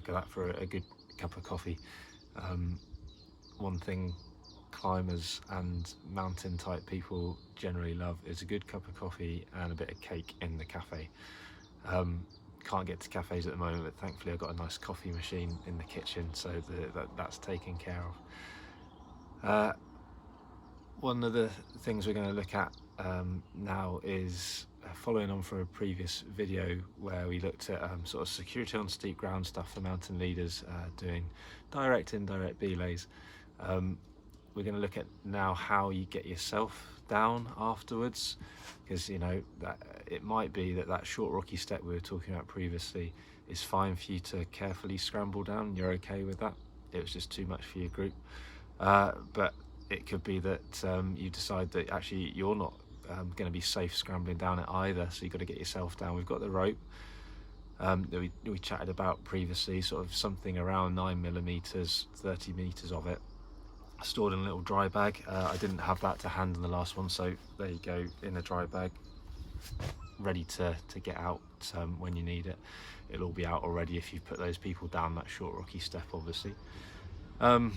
back of that for a good cup of coffee. One thing climbers and mountain type people generally love is a good cup of coffee and a bit of cake in the cafe. Can't get to cafes at the moment, but thankfully I've got a nice coffee machine in the kitchen, so that's taken care of. One of the things we're going to look at now is following on from a previous video where we looked at sort of security on steep ground stuff for mountain leaders, doing direct, indirect belays. We're going to look at now how you get yourself down afterwards, because you know that it might be that short rocky step we were talking about previously is fine for you to carefully scramble down. You're okay with that. It was just too much for your group, but it could be that you decide that actually you're not going to be safe scrambling down it either, so you've got to get yourself down. We've got the rope that we chatted about previously, sort of something around 9mm, 30 meters of it, stored in a little dry bag. I didn't have that to hand in the last one, so there you go, in a dry bag, ready to get out when you need it. It'll all be out already if you put those people down that short rocky step, obviously. So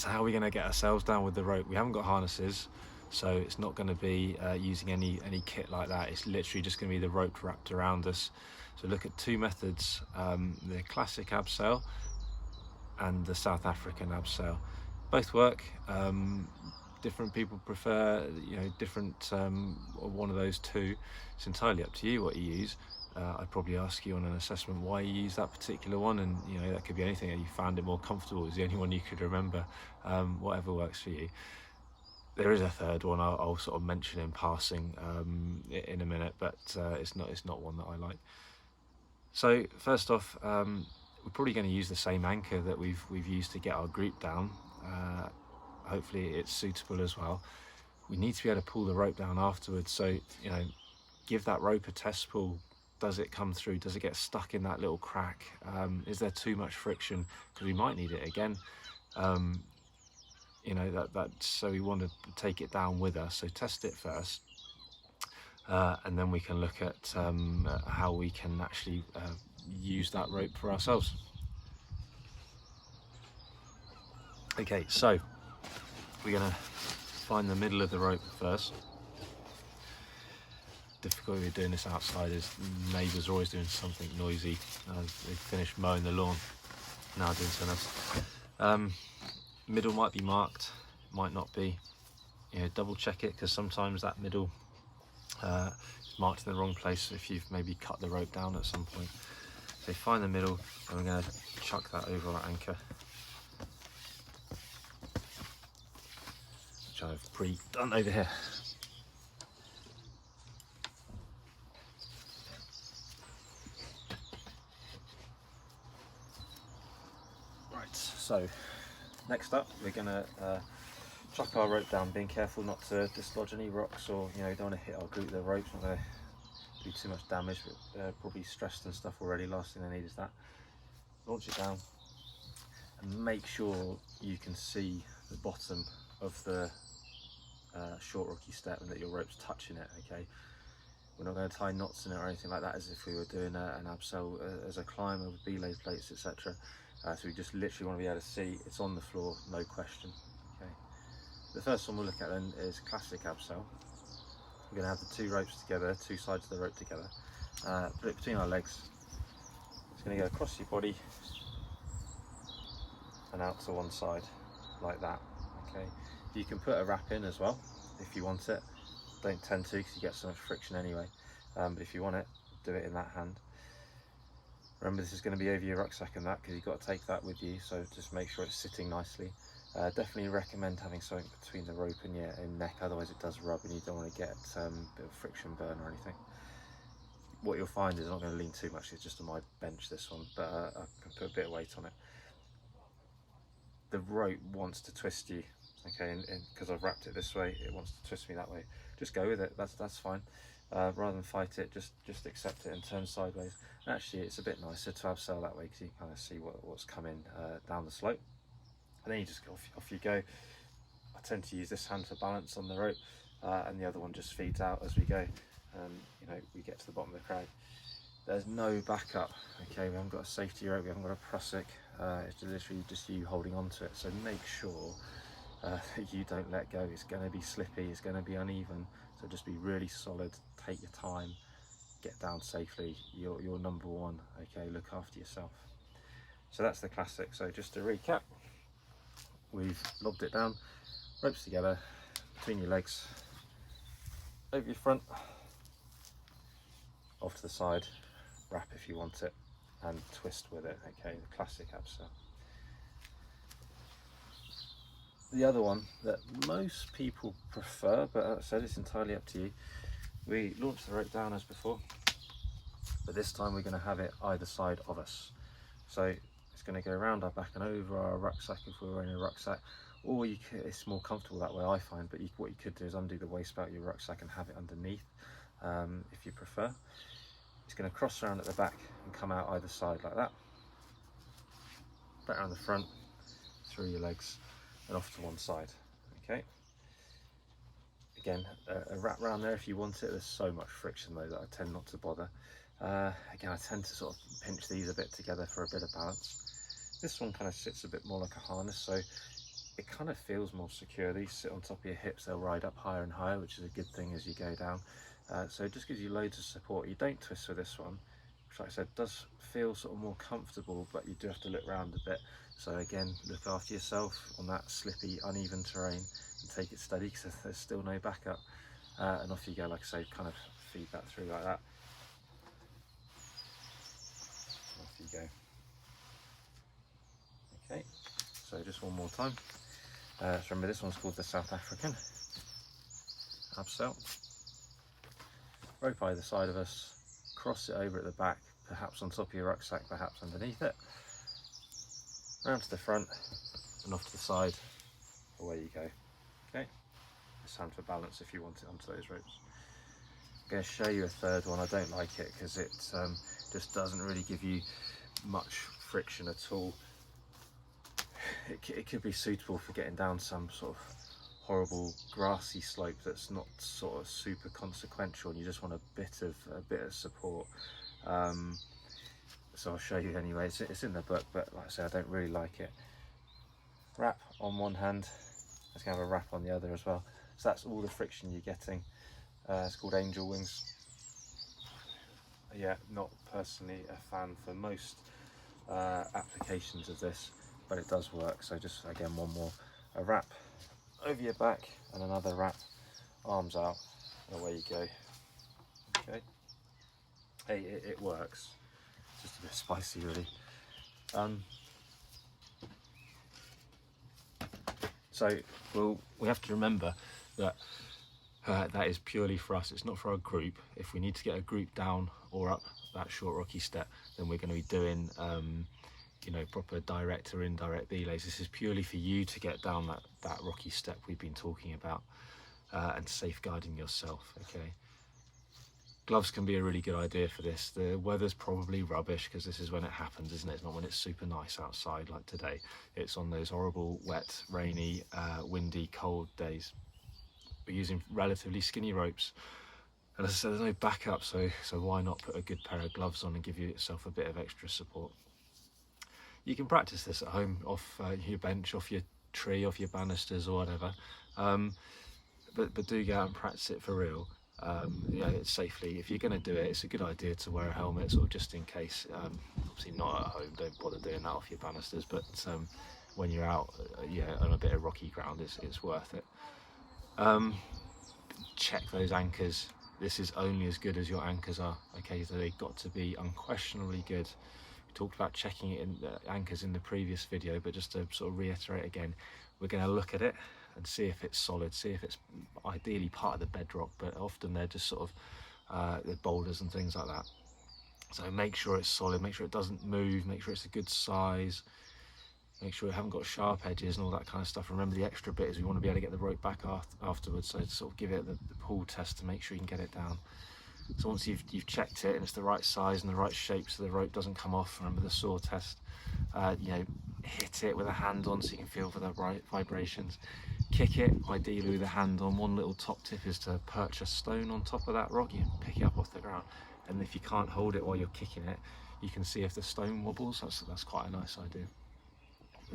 how are we going to get ourselves down with the rope? We haven't got harnesses, so it's not going to be using any kit like that. It's literally just going to be the rope wrapped around us. So look at two methods, the Classic Abseil and the South African Abseil. Both work. Different people prefer, you know, different one of those two. It's entirely up to you what you use. I'd probably ask you on an assessment why you use that particular one, and you know, that could be anything. You found it more comfortable, is the only one you could remember. Whatever works for you. There is a third one I'll sort of mention in passing in a minute, but it's not one that I like. So first off, we're probably going to use the same anchor that we've used to get our group down. Hopefully it's suitable as well. We need to be able to pull the rope down afterwards, so you know, give that rope a test pull. Does it come through? Does it get stuck in that little crack? Is there too much friction? Because we might need it again. You know, so we want to take it down with us, so test it first, and then we can look at how we can actually use that rope for ourselves. Okay, so we're going to find the middle of the rope first. Difficulty with doing this outside is neighbours are always doing something noisy. They've finished mowing the lawn, now doing something else. Middle might be marked, might not be. You know, double check it, because sometimes that middle is marked in the wrong place if you've maybe cut the rope down at some point. So find the middle, and we're going to chuck that over our anchor, which I've pre-done over here. So next up, we're going to chuck our rope down, being careful not to dislodge any rocks, or you know, don't want to hit our group. The rope's not going to do too much damage, but probably stressed and stuff already. Last thing I need is that. Launch it down and make sure you can see the bottom of the short rocky step and that your rope's touching it. Okay, we're not going to tie knots in it or anything like that as if we were doing an abseil as a climber with belay plates, etc. So we just literally want to be able to see it's on the floor, no question. Okay. The first one we'll look at then is Classic Abseil. We're going to have the two ropes together, two sides of the rope together. Put it between our legs. It's going to go across your body and out to one side, like that. Okay. You can put a wrap in as well if you want it. Don't tend to, because you get so much friction anyway. But if you want it, do it in that hand. Remember, this is going to be over your rucksack and that, because you've got to take that with you, so just make sure it's sitting nicely. Definitely recommend having something between the rope and your neck, otherwise it does rub and you don't want to get a bit of friction burn or anything. What you'll find is I'm not going to lean too much, it's just on my bench, this one, but I can put a bit of weight on it. The rope wants to twist you, okay, and because I've wrapped it this way, it wants to twist me that way. Just go with it, that's fine. Rather than fight it, just accept it and turn sideways. And actually, it's a bit nicer to abseil that way, because you can kind of see what's coming down the slope. And then you just go off you go. I tend to use this hand for balance on the rope, and the other one just feeds out as we go. You know, we get to the bottom of the crag. there's no backup. Okay, we haven't got a safety rope, we haven't got a prusik. It's literally just you holding on to it. So make sure that you don't let go. It's going to be slippy, it's going to be uneven. So just be really solid, take your time, get down safely. You're number one. Okay, look after yourself. So that's the Classic. So just to recap, we've lobbed it down, ropes together, between your legs, over your front, off to the side, wrap if you want it, and twist with it. Okay, the Classic Abseil. The other one that most people prefer, but as I said, it's entirely up to you. We launched the rope down as before, but this time we're going to have it either side of us. So it's going to go around our back and over our rucksack if we're wearing a rucksack, or you could, it's more comfortable that way I find, but what you could do is undo the waist belt of your rucksack and have it underneath if you prefer. It's going to cross around at the back and come out either side like that. Back around the front, through your legs and off to one side. Okay. Again, a wrap round there if you want it. There's so much friction though that I tend not to bother. Again, I tend to sort of pinch these a bit together for a bit of balance. This one kind of sits a bit more like a harness, so it kind of feels more secure. These sit on top of your hips, they'll ride up higher and higher, which is a good thing as you go down. So it just gives you loads of support. You don't twist with this one, which like I said, does feel sort of more comfortable, but you do have to look around a bit. So again, look after yourself on that slippy, uneven terrain and take it steady because there's still no backup. And off you go, like I say, kind of feed that through like that. Off you go. Okay, so just one more time. So remember, this one's called the South African Abseil. Rope either side of us, cross it over at the back, perhaps on top of your rucksack, perhaps underneath it. Round to the front and off to the side, away you go. Okay, it's time for balance if you want it onto those ropes. I'm going to show you a third one. I don't like it because it just doesn't really give you much friction at all. It could be suitable for getting down some sort of horrible grassy slope that's not sort of super consequential and you just want a bit of support. So I'll show you anyway. It's in the book, but like I say, I don't really like it. Wrap on one hand, let's have a wrap on the other as well. So that's all the friction you're getting. It's called Angel Wings. Yeah, not personally a fan for most applications of this, but it does work. So just again, one more, a wrap over your back and another wrap, arms out, and away you go. Okay, hey, it works. Just a bit spicy really. So we have to remember that that is purely for us. It's not for our group. If we need to get a group down or up that short rocky step, then we're going to be doing you know, proper direct or indirect belays. This is purely for you to get down that rocky step we've been talking about and safeguarding yourself. Okay, gloves can be a really good idea for this. The weather's probably rubbish because this is when it happens, isn't it? It's not when it's super nice outside like today. It's on those horrible wet, rainy, windy, cold days. We're using relatively skinny ropes, and as I said, there's no backup, so why not put a good pair of gloves on and give yourself a bit of extra support. You can practice this at home, off your bench, off your tree, off your banisters or whatever, but do go out and practice it for real. You know, safely. If you're going to do it, it's a good idea to wear a helmet, sort of just in case. Obviously not at home, don't bother doing that off your banisters, but when you're out on a bit of rocky ground, it's worth it. Check those anchors. This is only as good as your anchors are. Okay, so they've got to be unquestionably good. We talked about checking it in the anchors in the previous video, but just to sort of reiterate again, we're going to look at it and see if it's solid, see if it's ideally part of the bedrock, but often they're just sort of the boulders and things like that. So make sure it's solid, make sure it doesn't move, make sure it's a good size, make sure you haven't got sharp edges and all that kind of stuff. Remember, the extra bit is we want to be able to get the rope back afterwards, so to sort of give it the pull test to make sure you can get it down. So once you've checked it and it's the right size and the right shape so the rope doesn't come off, remember the saw test, you know, hit it with a hand on so you can feel for the right vibrations. Kick it, ideally with a hand on. One little top tip is to perch a stone on top of that rock. You pick it up off the ground and if you can't hold it while you're kicking it, you can see if the stone wobbles. That's quite a nice idea.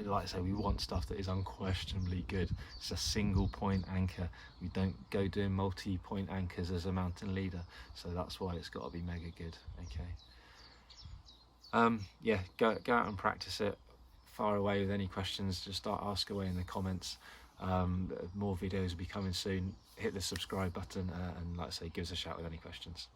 Like I say, we want stuff that is unquestionably good. It's a single point anchor. We don't go doing multi-point anchors as a mountain leader, so that's why it's got to be mega good. Okay. Yeah, go out and practice it. Fire away with any questions. Just start ask away in the comments. More videos will be coming soon. Hit the subscribe button, and like I say, give us a shout with any questions.